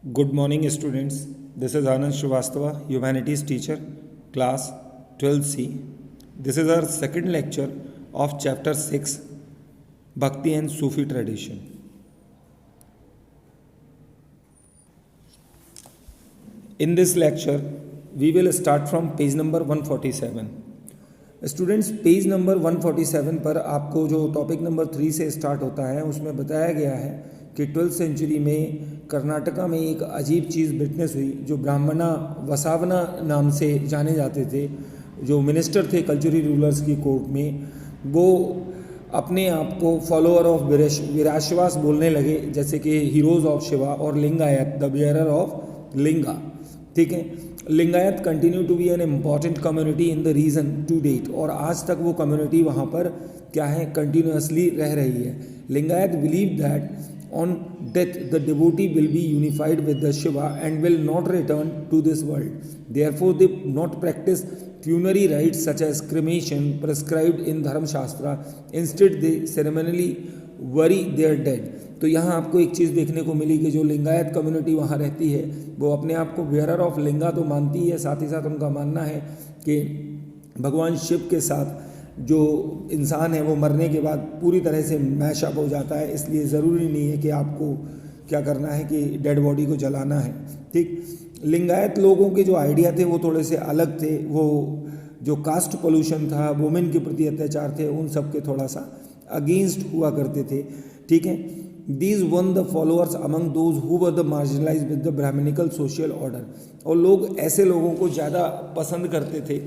Good morning, students. This is Anand Shrivastava, Humanities teacher, class 12C. This is our second lecture of chapter 6, Bhakti and Sufi tradition. In this lecture, we will start from page number 147. Students, page number 147 पर आपको जो topic number 3 से start होता है उसमें बताया गया है कि 12th सेंचुरी में कर्नाटका में एक अजीब चीज़ विटनेस हुई जो ब्राह्मणा वसावना नाम से जाने जाते थे, जो मिनिस्टर थे कल्चरल रूलर्स की कोर्ट में। वो अपने आप को फॉलोअर ऑफ वीराश्वास बोलने लगे, जैसे कि हीरोज़ ऑफ शिवा और Lingayat the bearer of linga. ठीक है, Lingayat continue to be an important community in the region to date, और आज तक वो कम्युनिटी वहाँ पर क्या है, कंटिन्यूसली रह रही है। Lingayat believe that on death the devotee will be unified with the Shiva and will not return to this world, therefore they not practice funerary rites such as cremation prescribed in Dharmashastra, instead they ceremonially bury their dead। तो यहाँ आपको एक चीज़ देखने को मिली कि जो Lingayat community वहाँ रहती है वो अपने आप को बेयरर ऑफ लिंगा तो मानती है, साथ ही साथ उनका मानना है कि भगवान शिव के साथ जो इंसान है वो मरने के बाद पूरी तरह से मैशअप हो जाता है, इसलिए ज़रूरी नहीं है कि आपको क्या करना है कि डेड बॉडी को जलाना है। ठीक, लिंगायत लोगों के जो आइडिया थे वो थोड़े से अलग थे। वो जो कास्ट पोल्यूशन था, वुमेन के प्रति अत्याचार थे, उन सब के थोड़ा सा अगेंस्ट हुआ करते थे। ठीक है, these one the followers among those who were the marginalise with the Brahmanical social order, और लोग ऐसे लोगों को ज़्यादा पसंद करते थे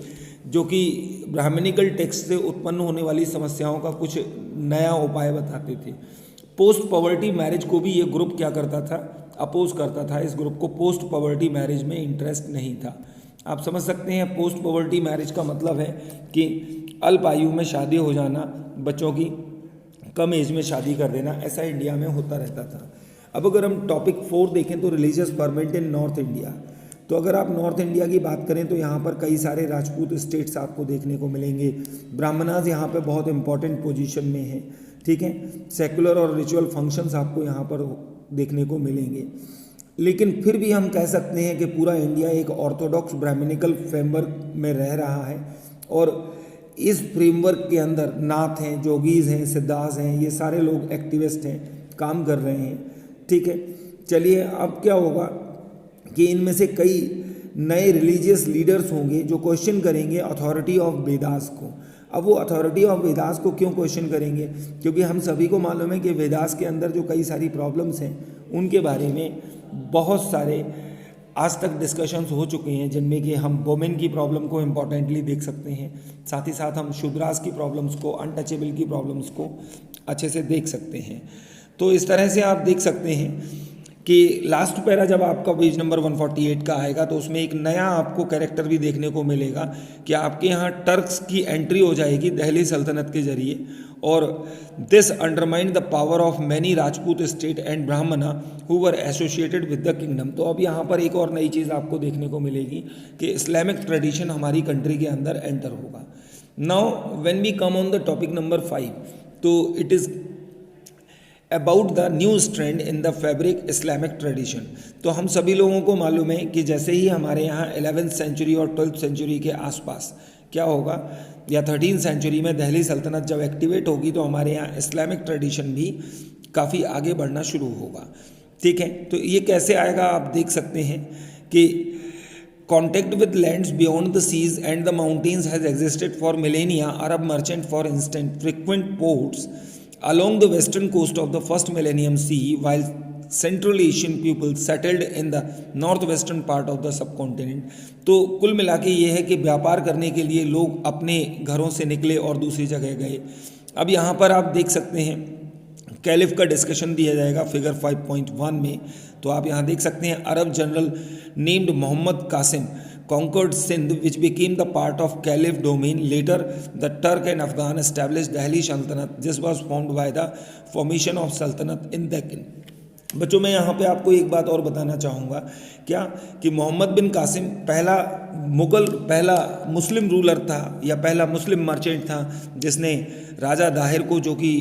जो कि ब्राह्मणिकल टेक्स्ट से उत्पन्न होने वाली समस्याओं का कुछ नया उपाय बताते थे। पोस्ट पॉवर्टी मैरिज को भी ये ग्रुप क्या करता था, अपोज करता था। इस ग्रुप को पोस्ट पॉवर्टी मैरिज में इंटरेस्ट नहीं था। आप समझ सकते हैं, पोस्ट पॉवर्टी मैरिज का मतलब है कि अल्प आयु में शादी हो जाना, बच्चों की कम एज में शादी कर देना, ऐसा इंडिया में होता रहता था। अब अगर हम टॉपिक 4 देखें तो रिलीजियस फर्मेंट इन नॉर्थ इंडिया, तो अगर आप नॉर्थ इंडिया की बात करें तो यहाँ पर कई सारे राजपूत स्टेट्स आपको देखने को मिलेंगे। ब्राह्मणाज यहाँ पे बहुत इंपॉर्टेंट पोजीशन में है। ठीक है, सेकुलर और रिचुअल फंक्शंस आपको यहाँ पर देखने को मिलेंगे। लेकिन फिर भी हम कह सकते हैं कि पूरा इंडिया एक ऑर्थोडॉक्स ब्राह्मणिकल फ्रेमवर्क में रह रहा है, और इस फ्रेमवर्क के अंदर नाथ हैं, जोगीज हैं, सिद्धास हैं, ये सारे लोग एक्टिविस्ट हैं, काम कर रहे हैं। ठीक है, चलिए अब क्या होगा कि इनमें से कई नए रिलीजियस लीडर्स होंगे जो क्वेश्चन करेंगे अथॉरिटी ऑफ वेदास को। अब वो अथॉरिटी ऑफ वेदास को क्यों क्वेश्चन करेंगे, क्योंकि हम सभी को मालूम है कि वेदास के अंदर जो कई सारी प्रॉब्लम्स हैं उनके बारे में बहुत सारे आज तक डिस्कशंस हो चुके हैं, जिनमें कि हम वोमेन की प्रॉब्लम को इम्पॉर्टेंटली देख सकते हैं, साथ ही साथ हम शूद्रास की प्रॉब्लम्स को, अनटचेबल की प्रॉब्लम्स को अच्छे से देख सकते हैं। तो इस तरह से आप देख सकते हैं कि लास्ट पैरा जब आपका पेज नंबर 148 का आएगा तो उसमें एक नया आपको कैरेक्टर भी देखने को मिलेगा कि आपके यहाँ टर्क्स की एंट्री हो जाएगी दिल्ली सल्तनत के जरिए, और this undermine the power of many Rajput state and Brahmana who were associated with the kingdom. तो अब यहाँ पर एक और नई चीज़ आपको देखने को मिलेगी कि इस्लामिक ट्रेडिशन हमारी कंट्री के अंदर एंटर होगा। Now when we come on the topic number 5, तो it is about the new trend in the fabric Islamic tradition. तो हम सभी लोगों को मालूम है कि जैसे ही हमारे यहाँ 11th सेंचुरी और 12th सेंचुरी के आसपास क्या होगा, या 13th सेंचुरी में दिल्ली सल्तनत जब एक्टिवेट होगी तो हमारे यहाँ इस्लामिक ट्रेडिशन भी काफ़ी आगे बढ़ना शुरू होगा। ठीक है, तो ये कैसे आएगा आप देख सकते हैं कि Contact with lands beyond the seas and the mountains has existed for millennia. Arab merchant, for instance, frequent ports along the western coast of the first millennium CE, while Central Asian peoples settled in the northwestern part of the subcontinent। तो कुल मिला के ये है कि व्यापार करने के लिए लोग अपने घरों से निकले और दूसरी जगह गए। अब यहाँ पर आप देख सकते हैं कैलिफ का डिस्कशन दिया जाएगा फिगर 5.1 में। तो आप यहाँ देख सकते हैं Arab general named Mohammad Qasim conquered Sindh, which became the part of Caliph domain. Later, the Turk and Afghan established Delhi Sultanate. This was formed by the formation of Sultanate in Deccan। बच्चों, मैं यहाँ पे आपको एक बात और बताना चाहूँगा, क्या कि मोहम्मद बिन कासिम पहला मुस्लिम रूलर था, या पहला मुस्लिम मर्चेंट था जिसने राजा दाहिर को, जो कि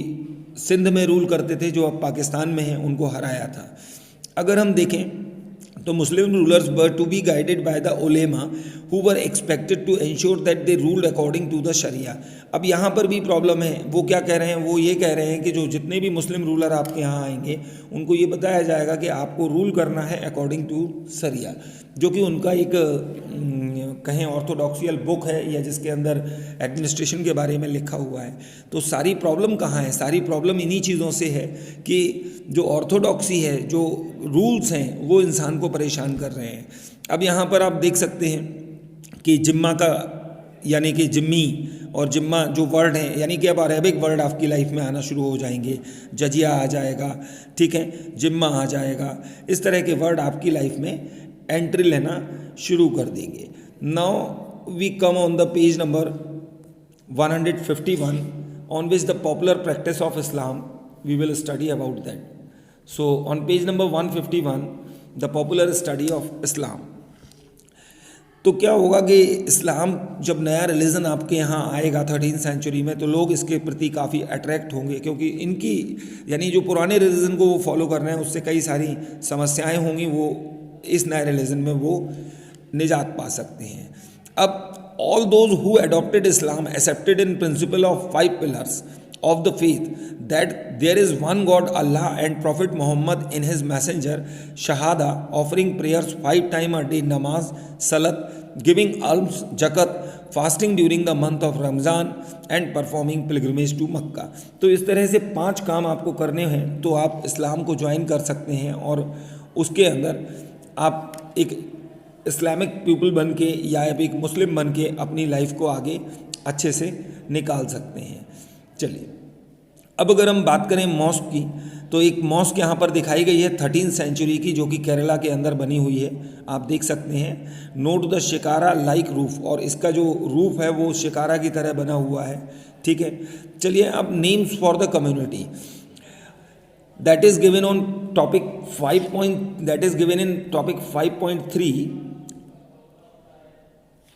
सिंध में रूल करते थे, जो अब पाकिस्तान में हैं, उनको हराया था। अगर हम देखें तो Muslim rulers were to be guided by the उलेमा who were expected to ensure that they ruled according to the शरिया। अब यहाँ पर भी प्रॉब्लम है, वो क्या कह रहे हैं, वो ये कह रहे हैं कि जो जितने भी मुस्लिम रूलर आपके यहाँ आएंगे उनको ये बताया जाएगा कि आपको रूल करना है अकॉर्डिंग टू शरिया, जो कि उनका एक कहें ऑर्थोडॉक्सियल बुक है या जिसके अंदर एडमिनिस्ट्रेशन के बारे में लिखा हुआ है। तो सारी प्रॉब्लम कहाँ है, सारी प्रॉब्लम इन्हीं चीज़ों से है कि जो ऑर्थोडॉक्सी है, जो रूल्स हैं, वो इंसान को परेशान कर रहे हैं। अब यहाँ पर आप देख सकते हैं कि जिम्मा का यानी कि जिम्मी और जिम्मा जो वर्ड हैं, यानी कि अब अरेबिक वर्ड आपकी लाइफ में आना शुरू हो जाएंगे। जजिया आ जाएगा, ठीक है, जिम्मा आ जाएगा, इस तरह के वर्ड आपकी लाइफ में एंट्री लेना शुरू कर देंगे। Now we come on the page number 151 on which the popular practice of Islam we will study about that. So on page number 151 the popular study of Islam. तो क्या होगा कि इस्लाम जब नया रिलीजन आपके यहाँ आएगा 13th सेंचुरी में, तो लोग इसके प्रति काफ़ी अट्रैक्ट होंगे, क्योंकि इनकी यानी जो पुराने रिलीजन को वो फॉलो कर रहे हैं उससे कई सारी समस्याएं होंगी, वो इस नए रिलीजन में वो निजात पा सकते हैं। अब all those who adopted Islam accepted in principle of 5 pillars of the faith, that there is one God Allah and Prophet Muhammad in his messenger, shahada, offering prayers 5 times a day, namaz, salat, giving alms, zakat, fasting during the month of Ramzan and performing pilgrimage to Makkah। तो इस तरह से 5 काम आपको करने हैं तो आप इस्लाम को ज्वाइन कर सकते हैं और उसके अंदर आप एक इस्लामिक पीपल बन के या एक मुस्लिम बन के अपनी लाइफ को आगे अच्छे से निकाल सकते हैं। चलिए, अब अगर हम बात करें मॉस्क की, तो एक मॉस्क यहाँ पर दिखाई गई है 13th सेंचुरी की, जो कि केरला के अंदर बनी हुई है। आप देख सकते हैं, note the shikara like roof, और इसका जो रूफ है वो शिकारा की तरह बना हुआ है, ठीक है। चलिए, अब names for the community that is given on topic 5.3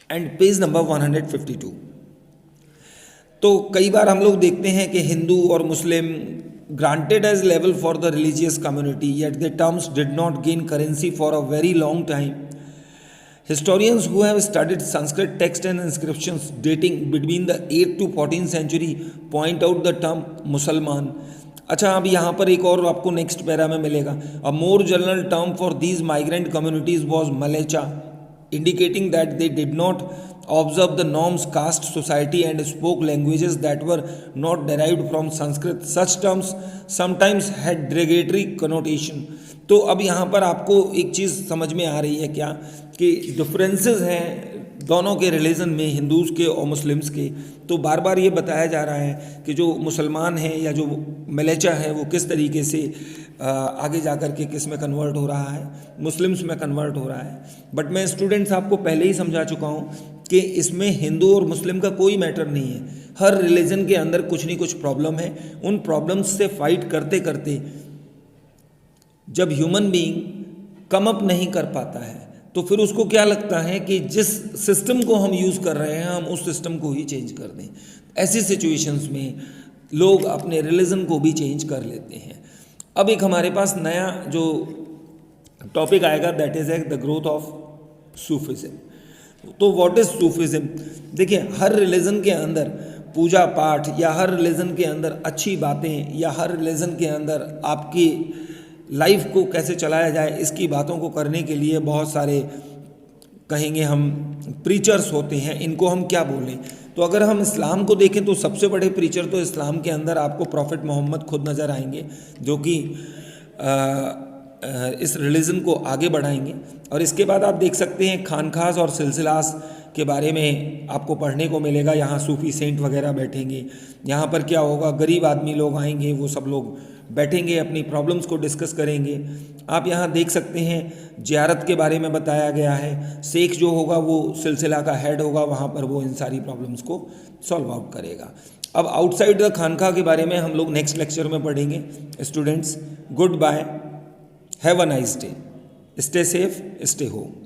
and page number 152। तो कई बार हम लोग देखते हैं कि हिंदू और मुस्लिम granted as level for the religious community, yet the terms did not gain currency for a very long time. Historians who have studied Sanskrit text and inscriptions dating between the 8th to 14th century point out the term Musalman। अच्छा, अब यहाँ पर एक और आपको next para में मिलेगा, a more general term for these migrant communities was मलेचा, indicating that they did not observe the norms, caste, society and spoke languages that were not derived from Sanskrit. Such terms sometimes had derogatory connotation. तो अब यहाँ पर आपको एक चीज़ समझ में आ रही है क्या, कि डिफरेंसेस हैं दोनों के रिलीजन में, हिंदूज़ के और मुस्लिम्स के। तो बार बार ये बताया जा रहा है कि जो मुसलमान है या जो मलेचा है वो किस तरीके से आगे जा कर के किस में कन्वर्ट हो रहा है, मुस्लिम्स में कन्वर्ट हो रहा है। बट मैं स्टूडेंट्स आपको पहले ही समझा चुका हूँ कि इसमें हिंदू और मुस्लिम का कोई मैटर नहीं है। हर रिलीजन के अंदर कुछ नहीं कुछ प्रॉब्लम है, उन प्रॉब्लम्स से फाइट करते करते जब ह्यूमन बीइंग कम अप नहीं कर पाता है तो फिर उसको क्या लगता है कि जिस सिस्टम को हम यूज़ कर रहे हैं हम उस सिस्टम को ही चेंज कर दें। ऐसी सिचुएशंस में लोग अपने रिलीजन को भी चेंज कर लेते हैं। अब एक हमारे पास नया जो टॉपिक आएगा, that is the growth of Sufism. तो व्हाट इज़ सूफिज्म? देखिए, हर रिलीजन के अंदर पूजा पाठ या हर रिलीजन के अंदर अच्छी बातें या हर रिलीजन के अंदर आपकी लाइफ को कैसे चलाया जाए, इसकी बातों को करने के लिए बहुत सारे कहेंगे हम प्रीचर्स होते हैं। इनको हम क्या बोलें? तो अगर हम इस्लाम को देखें तो सबसे बड़े प्रीचर तो इस्लाम के अंदर आपको प्रॉफिट मोहम्मद खुद नज़र आएंगे, जो कि इस रिलीजन को आगे बढ़ाएंगे। और इसके बाद आप देख सकते हैं खानखास और सिलसिलास के बारे में आपको पढ़ने को मिलेगा। यहाँ सूफी सेंट वगैरह बैठेंगे। यहाँ पर क्या होगा, गरीब आदमी लोग आएंगे, वो सब लोग बैठेंगे, अपनी प्रॉब्लम्स को डिस्कस करेंगे। आप यहाँ देख सकते हैं ज़ियारत के बारे में बताया गया है। शेख जो होगा वो सिलसिला का हेड होगा, वहाँ पर वो इन सारी प्रॉब्लम्स को सॉल्व आउट करेगा। अब आउटसाइड द खानका के बारे में हम लोग नेक्स्ट लेक्चर में पढ़ेंगे। Students, good bye, have a nice day, stay safe, stay home.